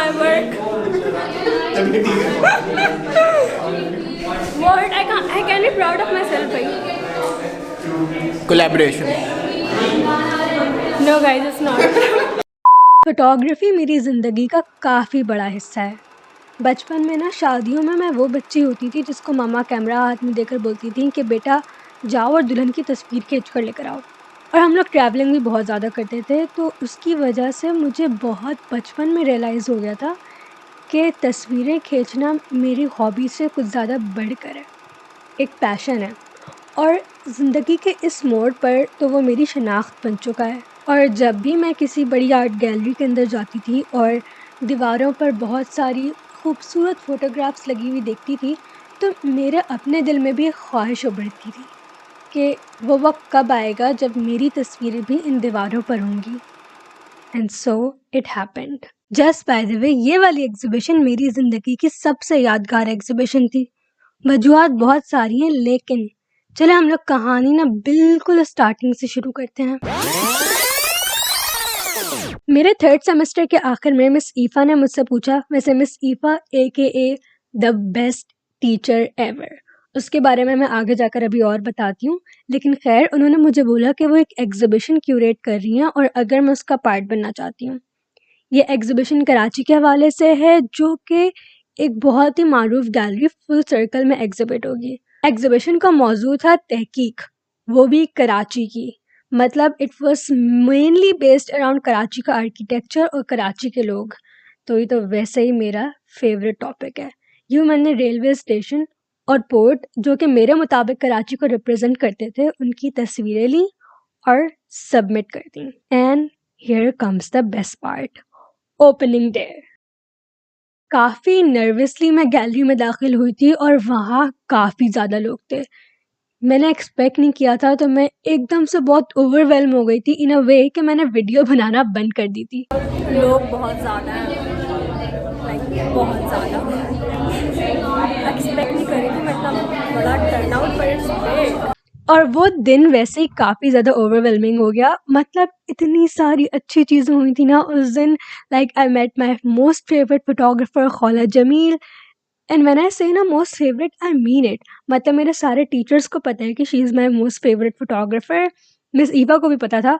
my work. What? I can be proud of myself, भाई. Collaboration. No guys, it's not. Photography मेरी ज़िंदगी का काफ़ी बड़ा हिस्सा है. बचपन में ना शादियों में मैं वो बच्ची होती थी जिसको मम्मा कैमरा हाथ में देकर बोलती थी कि बेटा जाओ और दुल्हन की तस्वीर खींच कर लेकर आओ. और हम लोग ट्रैवलिंग भी बहुत ज़्यादा करते थे, तो उसकी वजह से मुझे बहुत बचपन में रियलाइज़ हो गया था कि तस्वीरें खींचना मेरी हॉबी से कुछ ज़्यादा बढ़कर है, एक पैशन है. और ज़िंदगी के इस मोड़ पर तो वो मेरी शनाख्त बन चुका है. और जब भी मैं किसी बड़ी आर्ट गैलरी के अंदर जाती थी और दीवारों पर बहुत सारी खूबसूरत फ़ोटोग्राफ्स लगी हुई देखती थी, तो मेरे अपने दिल में भी एक ख्वाहिश उभरती थी कि वो वक्त कब आएगा जब मेरी तस्वीरें भी इन दीवारों पर होंगी. And so it happened. Just by the way, ये वाली एग्ज़िबिशन मेरी ज़िंदगी की सबसे यादगार एग्ज़िबिशन थी. वजूहात बहुत सारी हैं, लेकिन चले हम लोग कहानी ना बिल्कुल स्टार्टिंग से शुरू करते हैं. मेरे 3rd सेमेस्टर के आखिर में मिस ईफ़ा ने मुझसे पूछा, वैसे miss Ifa AKA the best teacher ever, उसके बारे में मैं आगे जाकर अभी और बताती हूँ. लेकिन खैर, उन्होंने मुझे बोला कि वो एक एग्ज़िबिशन क्यूरेट कर रही हैं और अगर मैं उसका पार्ट बनना चाहती हूँ. ये एग्ज़िबिशन कराची के हवाले से है, जो कि एक बहुत ही मारूफ गैलरी फुल सर्कल में एग्ज़िबिट होगी. एग्ज़िबिशन का मौजू था तहकीक, वो भी कराची की. मतलब it was mainly based around Karachi का आर्किटेक्चर और कराची के लोग. तो ये तो वैसे ही मेरा फेवरेट टॉपिक है. यूँ मैंने रेलवे स्टेशन और पोर्ट, जो कि मेरे मुताबिक कराची को रिप्रेजेंट करते थे, उनकी तस्वीरें ली और सबमिट कर दी. And here comes the best part, opening day. काफ़ी नर्वसली मैं गैलरी में दाखिल हुई थी और वहाँ काफ़ी ज़्यादा लोग थे. मैंने एक्सपेक्ट नहीं किया था, तो मैं एकदम से बहुत ओवरवेल्म हो गई थी इन अ वे कि मैंने वीडियो बनाना बंद कर दी थी. लोग बहुत ज़्यादा हैं, लाइक बहुत ज़्यादा. एक्सपेक्ट नहीं कर रही थी मैं इतना बड़ा टर्नआउट, पर इट्स ग्रेट. और वो दिन वैसे ही काफ़ी ज़्यादा ओवरवेलमिंग हो गया. मतलब इतनी सारी अच्छी चीज़ें हुई थी ना उस दिन. Like I met my most favourite photographer Khaula Jamil. And when I say ना most favourite, I mean it. मतलब मेरे सारे टीचर्स को पता है कि she is my most favourite photographer. Miss Eva को भी पता था.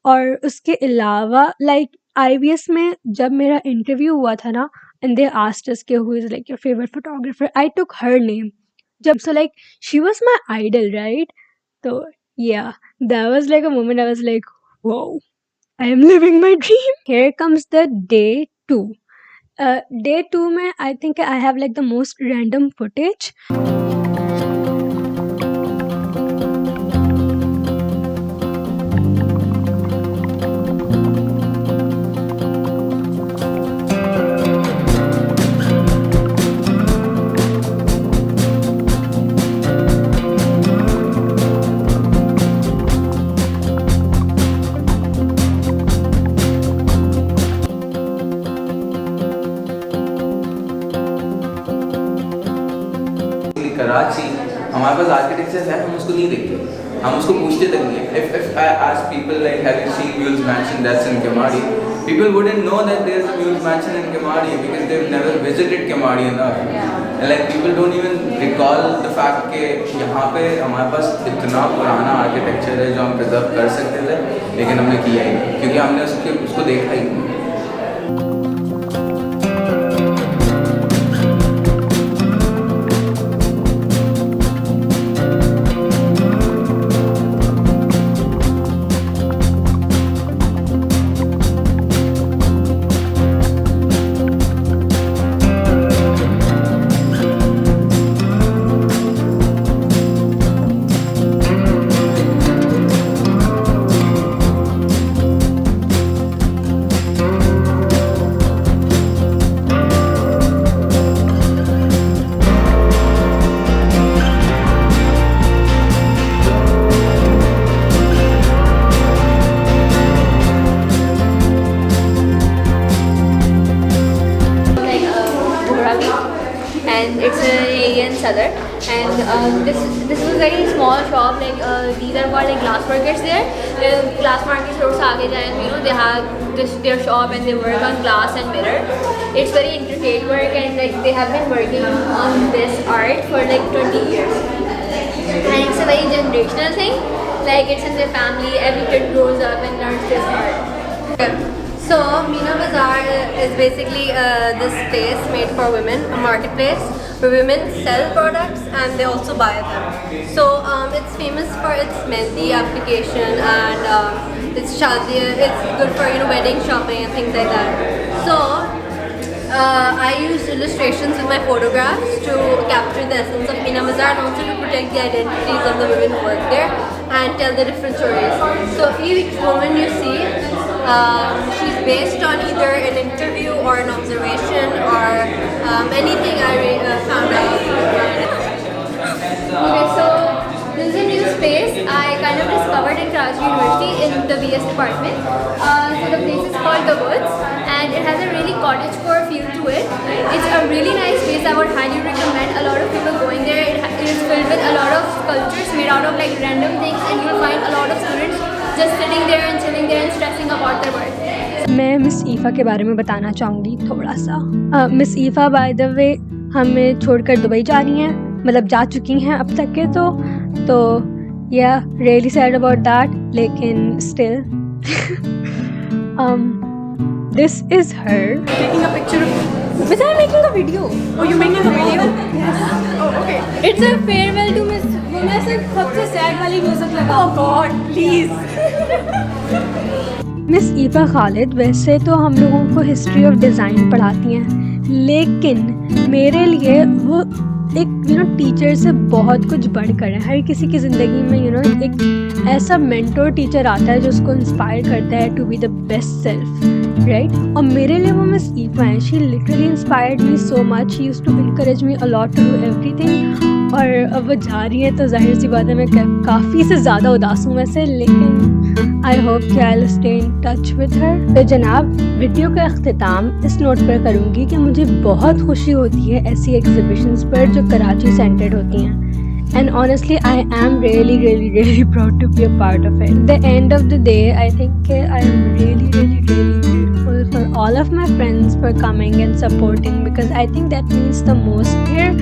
और उसके अलावा लाइक IVS में जब मेरा इंटरव्यू हुआ था ना, एंड दे आस्क्ड अस कि who is like your favourite photographer, I took her name. जब so like she was my idol, right? तो yeah, that was like a moment I was like, whoa, I am living my dream. Here comes the day 2. Day 2 में I think I have like the most random footage. Karachi हमारे पास architecture है, हम उसको नहीं देखते, हम उसको पूछते तक नहीं है. If I ask people like have you seen Mule's Mansion that's in Kemadi, people wouldn't know that there's a Mule's Mansion in Kemadi because they've never visited Kemadi enough. And like people don't even recall the fact कि यहाँ पे हमारे पास इतना पुराना architecture है जो हम preserve कर सकते थे, लेकिन हमने किया ही नहीं क्योंकि हमने उसको देखा ही नहीं. and it's in Sadr. and this was a very small shop. Like these are called like glass markets there. Glass markets those आगे जाएं, you know, they have their shop and they work on glass and mirror. It's very intricate work, and like they have been working on this art for like 20 years. And it's a very generational thing. Like it's in their family. Every kid grows up and learns this art. So Meena Bazaar is basically this place made for women, a marketplace where women sell products and they also buy them. So it's famous for its mehndi application, and it's good for, you know, wedding shopping and things like that. So I used illustrations with my photographs to capture the essence of Meena Bazaar and also to protect the identities of the women who work there and tell the different stories. So each woman you see, she's based on either an interview or an observation or anything I found out. Okay, so this is a new space I kind of discovered in Karachi University in the BS department. So the place is called The Woods, and it has a really cottagecore feel to it. It's a really nice space. I would highly recommend a lot of people going there. It is filled with a lot of sculptures made out of like random things, and you'll find a lot of students just sitting there and chilling there and stressing about their work. मैं miss ईफ़ा के बारे में बताना चाहूँगी थोड़ा सा। Miss ईफ़ा by the way हमें छोड़कर दुबई जा रही हैं, मतलब जा चुकी हैं अब तक के तो या रियली सैड अबाउट दैट, लेकिन still this is her Taking a picture of... Was I making a video? Oh, you're making a video? Yes. Oh, okay. It's a farewell to Miss. मैं सिर्फ सबसे सैड वाली music लगा. Oh God, please. Miss Ifa Khalid वैसे तो हम लोगों को हिस्ट्री ऑफ डिज़ाइन पढ़ाती हैं, लेकिन मेरे लिए वो एक टीचर से बहुत कुछ बढ़कर है। हर किसी की ज़िंदगी में एक ऐसा मेंटोर टीचर आता है जो उसको इंस्पायर करता है to be the best self, right. और मेरे लिए वो मिस ईफ़ा है। She literally inspired me so much. She used to encourage me a lot to do everything. और अब वो जा रही है तो जाहिर सी बात है मैं काफ़ी से ज़्यादा उदास हूँ वैसे, लेकिन आई होप कि I will stay in touch with her. तो जनाब, वीडियो का अख्तिताम इस नोट पर करूँगी कि मुझे बहुत खुशी होती है ऐसी एग्जिबिशंस पर जो कराची सेंटर्ड होती हैं। And honestly, I am really proud to be a part of it. At the end of the day, I think I am really grateful for all of my friends for coming and supporting, because I think that means the most here.